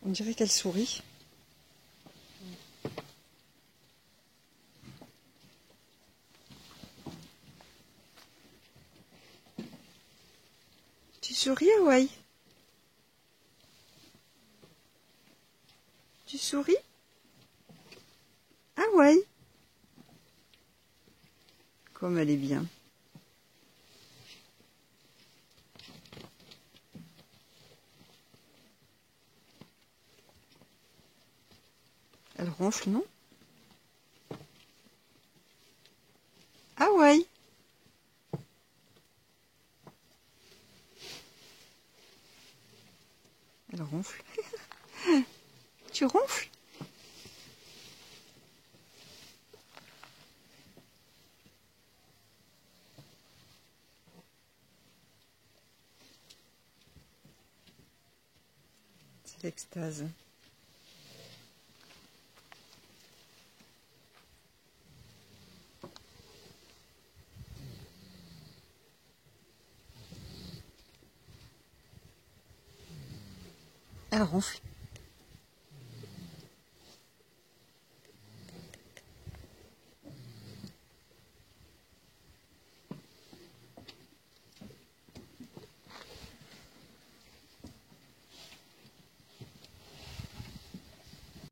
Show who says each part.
Speaker 1: On dirait qu'elle sourit. Tu souris, Hawaï? Tu souris? Hawaï? Comme elle est bien. Elle ronfle, non? Hawaï? Elle ronfle. Tu ronfles? C'est l'extase. Elle ronfle.